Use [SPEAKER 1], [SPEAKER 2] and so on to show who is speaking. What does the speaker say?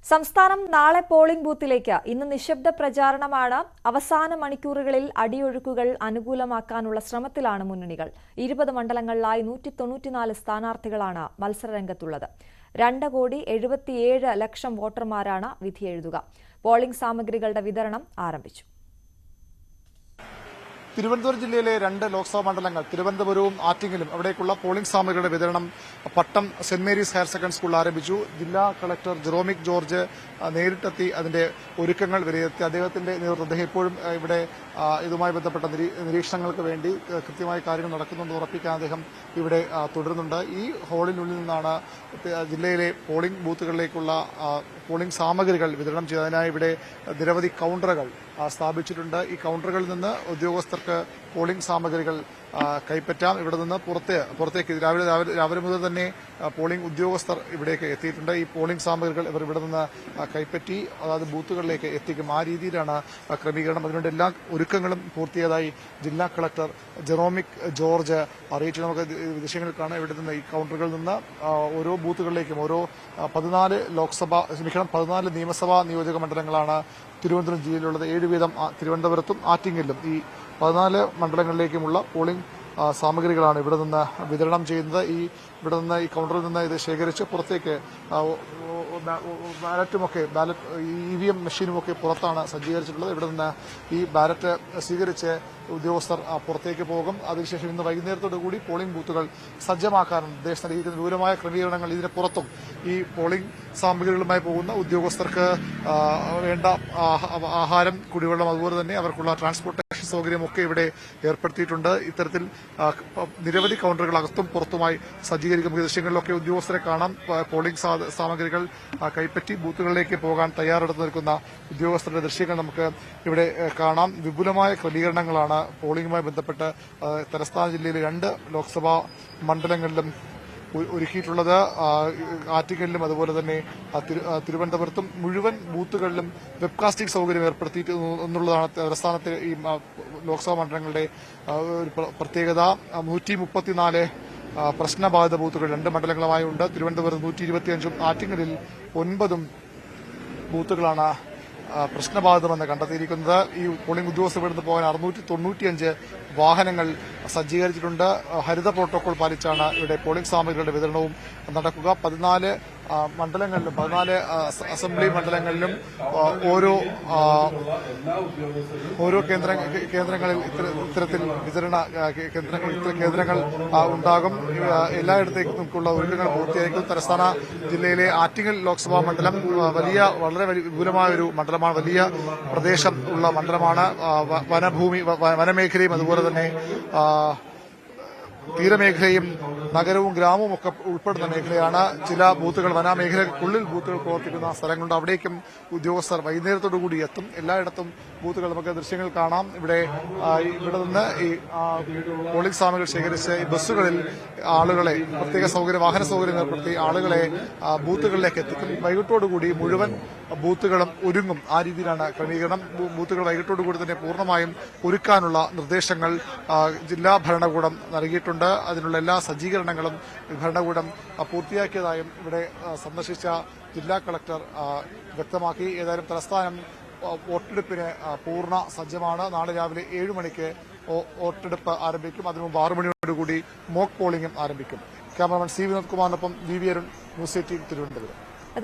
[SPEAKER 1] സംസ്ഥാനം നാളെ പോളിംഗ് ബൂത്തിലേക്ക്. ഇന്ന് നിശബ്ദ പ്രചാരണമാണ്. അവസാന മണിക്കൂറുകളിൽ അടിയൊഴുക്കുകൾ അനുകൂലമാക്കാനുള്ള ശ്രമത്തിലാണ് മുന്നണികൾ. 20 മണ്ഡലങ്ങളിലായി 194 സ്ഥാനാർത്ഥികളാണ് മത്സരരംഗത്തുള്ളത്. 2,77,00,000 വോട്ടർമാരാണ് വിധിയെഴുതുക. പോളിംഗ് സാമഗ്രികളുടെ വിതരണം ആരംഭിച്ചു.
[SPEAKER 2] തിരുവനന്തപുരം ജില്ലയിലെ 2 ലോക്സഭാ മണ്ഡലങ്ങൾ തിരുവനന്തപുരവും ആറ്റിങ്ങലും അവിടേക്കുള്ള പോളിംഗ് സാമഗ്രികളുടെ വിതരണം പട്ടം സെന്റ് മേരീസ് ഹയർ സെക്കൻഡറി സ്കൂളിൽ ആരംഭിച്ചു. ജില്ലാ കളക്ടർ ജെറോമിക് ജോർജ് നേരിട്ടെത്തി അതിന്റെ ഒരുക്കങ്ങൾ വിലയിരുത്തി. അദ്ദേഹത്തിന്റെ നേതൃത്വം എപ്പോഴും ഇവിടെ ഇതുമായി ബന്ധപ്പെട്ട നിരീക്ഷണങ്ങൾക്ക് വേണ്ടി കൃത്യമായ കാര്യങ്ങൾ നടക്കുന്നുണ്ടെന്ന് ഉറപ്പിക്കാൻ അദ്ദേഹം ഇവിടെ തുടരുന്നുണ്ട്. ഈ ഹാളിനുള്ളിൽ നിന്നാണ് ജില്ലയിലെ പോളിംഗ് ബൂത്തുകളിലേക്കുള്ള പോളിംഗ് സാമഗ്രികൾ വിതരണം ചെയ്തതിനായി ഇവിടെ നിരവധി കൌണ്ടറുകൾ സ്ഥാപിച്ചിട്ടുണ്ട്. ഈ കൌണ്ടറുകളിൽ നിന്ന് ഉദ്യോഗസ്ഥർക്ക് പോളിംഗ് സാമഗ്രികൾ കൈപ്പറ്റാം. ഇവിടെ നിന്ന് പുറത്തേക്ക് രാവിലെ മുതൽ തന്നെ പോളിംഗ് ഉദ്യോഗസ്ഥർ ഇവിടേക്ക് എത്തിയിട്ടുണ്ട്. ഈ പോളിംഗ് സാമഗ്രികൾ ഇവർ ഇവിടെ നിന്ന് കൈപ്പറ്റി അതായത് ബൂത്തുകളിലേക്ക് എത്തിക്കും. ആ രീതിയിലാണ് ക്രമീകരണം. അതിനുവേണ്ടി എല്ലാ ഒരുക്കങ്ങളും പൂർത്തിയായതായി ജില്ലാ കളക്ടർ ജെറോമിക് ജോർജ് അറിയിച്ചു. നമുക്ക് ദൃശ്യങ്ങൾ കാണാം. ഇവിടെ നിന്ന് ഈ കൌണ്ടറുകളിൽ നിന്ന് ഓരോ ബൂത്തുകളിലേക്കും ഓരോ 14 നിയമസഭാ നിയോജക മണ്ഡലങ്ങളാണ് തിരുവനന്തപുരം ജില്ലയിലുള്ളത്. 7 വീതം തിരുവനന്തപുരത്തും ആറ്റിങ്ങലിലും ഈ 14 മണ്ഡലങ്ങളിലേക്കുമുള്ള പോളിംഗ് സാമഗ്രികളാണ് ഇവിടെ നിന്ന് വിതരണം ചെയ്യുന്നത്. ഇവിടെ നിന്ന് ഈ കൌണ്ടറിൽ നിന്ന് ഇത് ശേഖരിച്ച് പുറത്തേക്ക് ബാലറ്റ് EVM മെഷീനുമൊക്കെ പുറത്താണ് സജ്ജീകരിച്ചിട്ടുള്ളത്. ഇവിടെ നിന്ന് ഈ ബാലറ്റ് സ്വീകരിച്ച് ഉദ്യോഗസ്ഥർ പുറത്തേക്ക് പോകും. അതിനുശേഷം ഇന്ന് വൈകുന്നേരത്തോടുകൂടി പോളിംഗ് ബൂത്തുകൾ സജ്ജമാക്കാനും നിർദ്ദേശം നൽകിയിരിക്കുന്ന വിപുലമായ ക്രമീകരണങ്ങൾ ഇതിന് പുറത്തും ഈ പോളിംഗ് സാമഗ്രികളുമായി പോകുന്ന ഉദ്യോഗസ്ഥർക്ക് വേണ്ട ആഹാരം, കുടിവെള്ളം, അതുപോലെ തന്നെ അവർക്കുള്ള ട്രാൻസ്പോർട്ടേഷൻ സൗകര്യമൊക്കെ ഇവിടെ ഏർപ്പെടുത്തിയിട്ടുണ്ട്. ഇത്തരത്തിൽ നിരവധി കൌണ്ടറുകൾ അകത്തും പുറത്തുമായി സജ്ജീകരിക്കും. ദൃശ്യങ്ങളിലൊക്കെ ഉദ്യോഗസ്ഥരെ കാണാം. പോളിംഗ് സാമഗ്രികൾ കൈപ്പറ്റി ബൂത്തുകളിലേക്ക് പോകാൻ തയ്യാറെടുത്ത് നിൽക്കുന്ന ഉദ്യോഗസ്ഥരുടെ ദൃശ്യങ്ങൾ നമുക്ക് ഇവിടെ കാണാം. വിപുലമായ ക്രമീകരണങ്ങളാണ് പോളിംഗുമായി ബന്ധപ്പെട്ട് തലസ്ഥാന ജില്ലയിലെ 2 ലോക്സഭാ മണ്ഡലങ്ങളിലും ഒരുക്കിയിട്ടുള്ളത്. ആറ്റിങ്ങലിലും അതുപോലെ തന്നെ തിരുവനന്തപുരത്തും മുഴുവൻ ബൂത്തുകളിലും വെബ്കാസ്റ്റിംഗ് സൗകര്യം ഏർപ്പെടുത്തിയിട്ട് എന്നുള്ളതാണ് തലസ്ഥാനത്തെ ഈ ലോക്സഭാ മണ്ഡലങ്ങളുടെ ഒരു പ്രത്യേകത. 134 പ്രശ്നബാധിത ബൂത്തുകൾ 2 മണ്ഡലങ്ങളുമായി ഉണ്ട്. തിരുവനന്തപുരത്ത് 125ഉം ആറ്റിങ്ങലിൽ 9 ബൂത്തുകളാണ് പ്രശ്നബാധിതമെന്ന് കണ്ടെത്തിയിരിക്കുന്നത്. ഈ പോളിംഗ് ഉദ്യോഗസ്ഥർ ഇവിടുന്ന് പോകാൻ 695 വാഹനങ്ങൾ സജ്ജീകരിച്ചിട്ടുണ്ട്. ഹരിത പ്രോട്ടോകോൾ പാലിച്ചാണ് ഇവിടെ പോളിംഗ് സാമഗ്രികളുടെ വിതരണവും നടക്കുക. 14 മണ്ഡലങ്ങളിലും 14 അസംബ്ലി മണ്ഡലങ്ങളിലും ഓരോ കേന്ദ്രങ്ങളിൽ ഇത്തരത്തിൽ വിതരണ കേന്ദ്രങ്ങൾ ഉണ്ടാകും. എല്ലായിടത്തേക്കുള്ള ഒരുക്കങ്ങൾ പൂർത്തിയായിരിക്കും. തലസ്ഥാന ജില്ലയിലെ ആറ്റിങ്ങൽ ലോക്സഭാ മണ്ഡലം വളരെ വിപുലമായ ഒരു മണ്ഡലമാണ്. വലിയ പ്രദേശം ഉള്ള മണ്ഡലമാണ്. വനമേഖലയും അതുപോലെ തന്നെ തീരമേഖലയും നഗരവും ഗ്രാമവും ഒക്കെ ഉൾപ്പെടുന്ന മേഖലയാണ്. ചില ബൂത്തുകൾ വനമേഖലയ്ക്കുള്ളിൽ ബൂത്തുകൾ പ്രവർത്തിക്കുന്ന സ്ഥലങ്ങളുണ്ട്. അവിടേക്കും ഉദ്യോഗസ്ഥർ വൈകുന്നേരത്തോടുകൂടി എത്തും. എല്ലായിടത്തും ബൂത്തുകൾ നമുക്ക് ദൃശ്യങ്ങൾ കാണാം. ഇവിടെ നിന്ന് ഈ പോളിംഗ് സാമഗ്രികൾ ശേഖരിച്ച് ഈ ബസ്സുകളിൽ ആളുകളെ പ്രത്യേക വാഹന സൗകര്യം ഏർപ്പെടുത്തി ആളുകളെ ബൂത്തുകളിലേക്ക് എത്തിക്കും. വൈകിട്ടോടുകൂടി മുഴുവൻ ബൂത്തുകളും ഒരുങ്ങും. ആ രീതിയിലാണ് ക്രമീകരണം. ബൂത്തുകൾ വൈകിട്ടോടുകൂടി തന്നെ പൂർണ്ണമായും ഒരുക്കാനുള്ള നിർദ്ദേശങ്ങൾ ജില്ലാ ഭരണകൂടം നൽകിയിട്ടുണ്ട്. അതിനുള്ള എല്ലാ സജ്ജീകരണങ്ങളും ഭരണകൂടം പൂർത്തിയാക്കിയതായും ഇവിടെ സന്ദർശിച്ച ജില്ലാ കളക്ടർ വ്യക്തമാക്കി. ഏതായാലും തലസ്ഥാനം വോട്ടെടുപ്പിന് പൂർണ്ണ സജ്ജമാണ്. നാളെ രാവിലെ 7 മണിക്ക് വോട്ടെടുപ്പ് ആരംഭിക്കും. അതിനു മുമ്പ് 6 മണിയോടുകൂടി മോക്ക് പോളിംഗും ആരംഭിക്കും. ക്യാമറമാൻ സി വിനോദ് കുമാറിനൊപ്പം വി അരുൺ, ന്യൂസ് 18 തിരുവനന്തപുരം.